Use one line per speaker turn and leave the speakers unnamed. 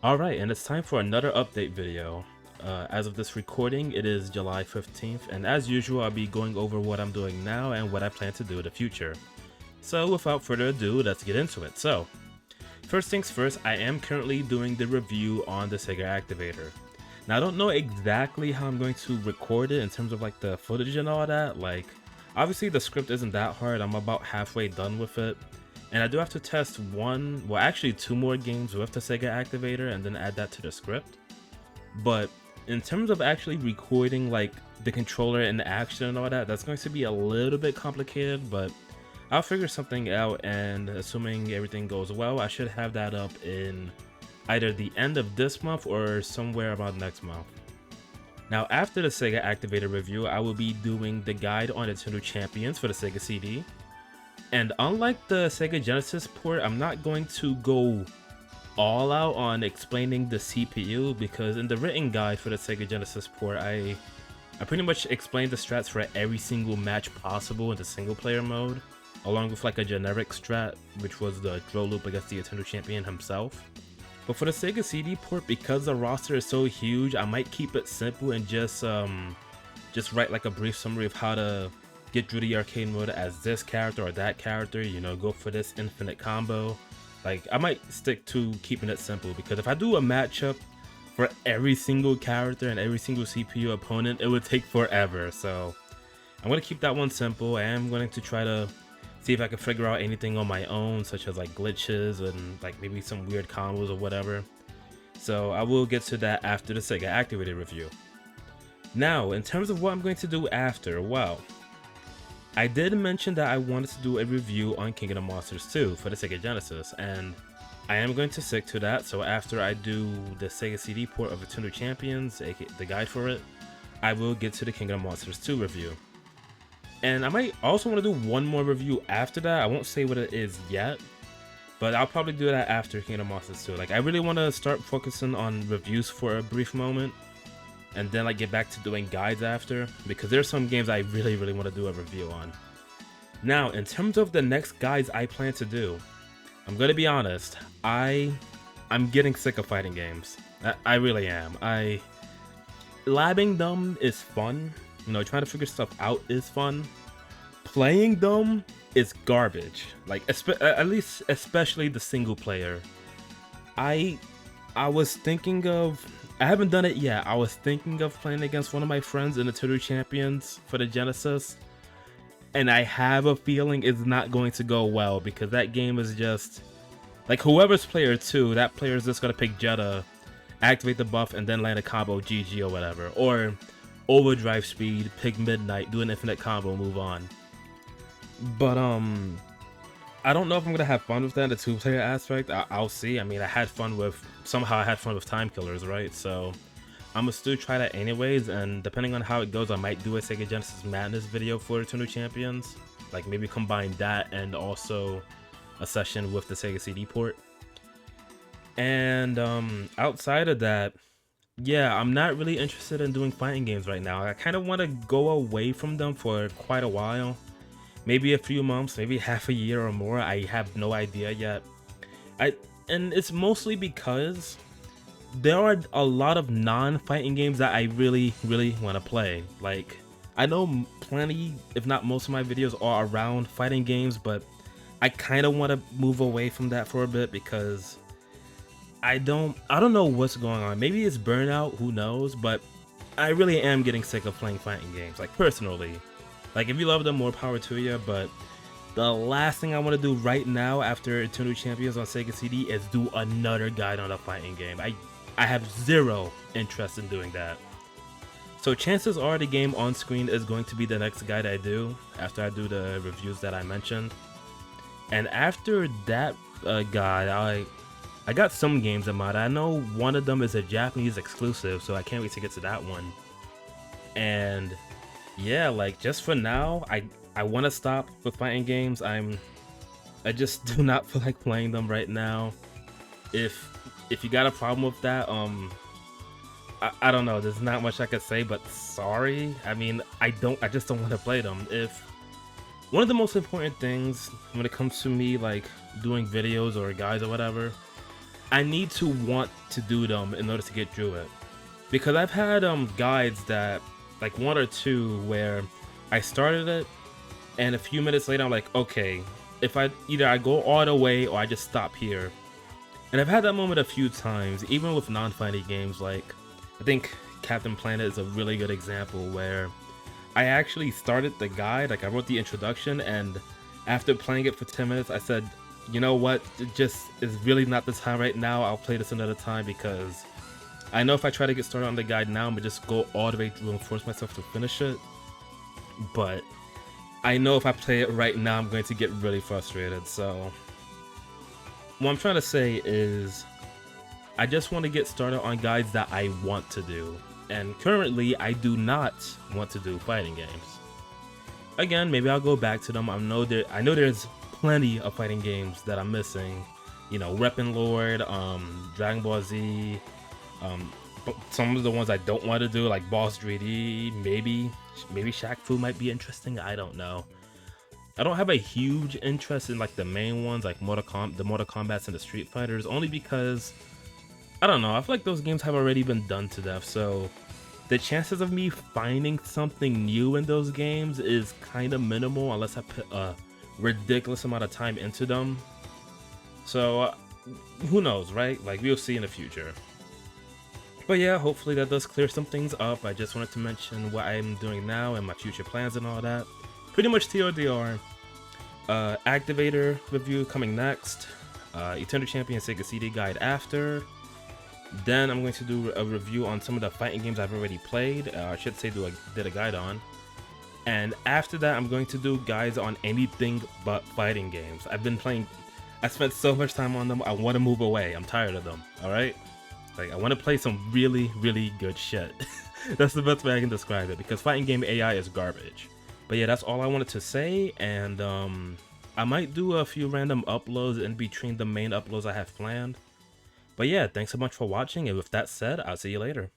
Alright, and it's time for another update video. As of this recording, it is July 15th, and as usual, I'll be going over what I'm doing now and what I plan to do in the future. So without further ado, let's get into it. So, first things first, I am currently doing the review on the Sega Activator. Now, I don't know exactly how I'm going to record it in terms of like the footage and all that. Like, obviously the script isn't that hard, I'm about halfway done with it. And I do have to test actually two more games with the Sega Activator and then add that to the script. But in terms of actually recording like the controller and the action and all that, that's going to be a little bit complicated, but I'll figure something out, and assuming everything goes well, I should have that up in either the end of this month or somewhere about next month. Now, after the Sega Activator review, I will be doing the guide on Nintendo Champions for the Sega CD. And unlike the Sega Genesis port, I'm not going to go all out on explaining the CPU, because in the written guide for the Sega Genesis port, I pretty much explained the strats for every single match possible in the single player mode, along with like a generic strat, which was the drill loop against the Nintendo Champion himself. But for the Sega CD port, because the roster is so huge, I might keep it simple and just write like a brief summary of how to get through the arcade mode as this character or that character, you know, go for this infinite combo. Like, I might stick to keeping it simple, because if I do a matchup for every single character and every single CPU opponent, it would take forever. So I'm going to keep that one simple. I am going to try to see if I can figure out anything on my own, such as like glitches and like maybe some weird combos or whatever. So I will get to that after the Sega Activated review. Now, in terms of what I'm going to do after, well, I did mention that I wanted to do a review on Kingdom Monsters 2 for the Sega Genesis, and I am going to stick to that. So after I do the Sega CD port of Nintendo Champions, aka the guide for it, I will get to the Kingdom Monsters 2 review. And I might also want to do one more review after that. I won't say what it is yet, but I'll probably do that after Kingdom Monsters 2. Like, I really want to start focusing on reviews for a brief moment, and then like get back to doing guides after, because there's some games I really want to do a review on. Now, in terms of the next guides I plan to do, I'm gonna be honest, I'm getting sick of fighting games. I really am. Labbing them is fun, you know, trying to figure stuff out is fun. Playing them is garbage. Like, at least especially the single player. I was thinking of, I haven't done it yet. I was thinking of playing against one of my friends in the Nintendo Champions for the Genesis, and I have a feeling it's not going to go well, because that game is just like, whoever's player 2, that player is just gonna pick Jetta, activate the buff, and then land a combo GG or whatever, or overdrive speed, pick Midnight, do an infinite combo, move on. But I don't know if I'm gonna have fun with that in the two-player aspect. I'll see. I mean, somehow I had fun with time killers, right? So I'm gonna still try that anyways, and depending on how it goes, I might do a Sega Genesis Madness video for Nintendo Champions. Like, maybe combine that and also a session with the Sega CD port. And outside of that, yeah, I'm not really interested in doing fighting games right now. I kind of want to go away from them for quite a while. Maybe a few months, maybe half a year or more. I have no idea yet. And it's mostly because there are a lot of non-fighting games that I really want to play. Like, I know plenty, if not most of my videos are around fighting games, but I kind of want to move away from that for a bit, because I don't know what's going on. Maybe it's burnout, who knows, but I really am getting sick of playing fighting games, like, personally. Like, if you love them, more power to you, but the last thing I want to do right now after Nintendo Champions on Sega CD is do another guide on a fighting game. I have zero interest in doing that. So chances are the game on screen is going to be the next guide I do after I do the reviews that I mentioned. And after that guide, I got some games in mind. I know one of them is a Japanese exclusive, so I can't wait to get to that one. And yeah, like, just for now, I want to stop with fighting games. I just do not feel like playing them right now. If you got a problem with that, I don't know. There's not much I could say, but sorry. I mean, I just don't want to play them. If one of the most important things when it comes to me, like, doing videos or guides or whatever, I need to want to do them in order to get through it. Because I've had guides that, like one or two, where I started it and a few minutes later I'm like, okay, if I go all the way or I just stop here. And I've had that moment a few times, even with non-fighting games. Like, I think Captain Planet is a really good example where I actually started the guide, like I wrote the introduction, and after playing it for 10 minutes, I said, you know what, it just is really not the time right now. I'll play this another time, because I know if I try to get started on the guide now, I'm gonna just go all the way through and force myself to finish it. But I know if I play it right now, I'm going to get really frustrated. So what I'm trying to say is I just want to get started on guides that I want to do. And currently, I do not want to do fighting games. Again, maybe I'll go back to them. I know there's plenty of fighting games that I'm missing. You know, Weapon Lord, Dragon Ball Z, but some of the ones I don't want to do, like Boss 3D, maybe Shaq Fu might be interesting. I don't know. I don't have a huge interest in like the main ones, like the Mortal Kombats and the Street Fighters, only because I don't know. I feel like those games have already been done to death, so the chances of me finding something new in those games is kind of minimal unless I put a ridiculous amount of time into them. So who knows, right? Like, we'll see in the future. But yeah, hopefully that does clear some things up. I just wanted to mention what I'm doing now and my future plans and all that. Pretty much TLDR. Activator review coming next. Eternal Champion Sega CD guide after. Then I'm going to do a review on some of the fighting games I've already played. I should say did a guide on. And after that, I'm going to do guides on anything but fighting games. I spent so much time on them, I want to move away. I'm tired of them, alright? Like, I want to play some really, really good shit. That's the best way I can describe it, because fighting game AI is garbage. But yeah, that's all I wanted to say, and I might do a few random uploads in between the main uploads I have planned. But yeah, thanks so much for watching, and with that said, I'll see you later.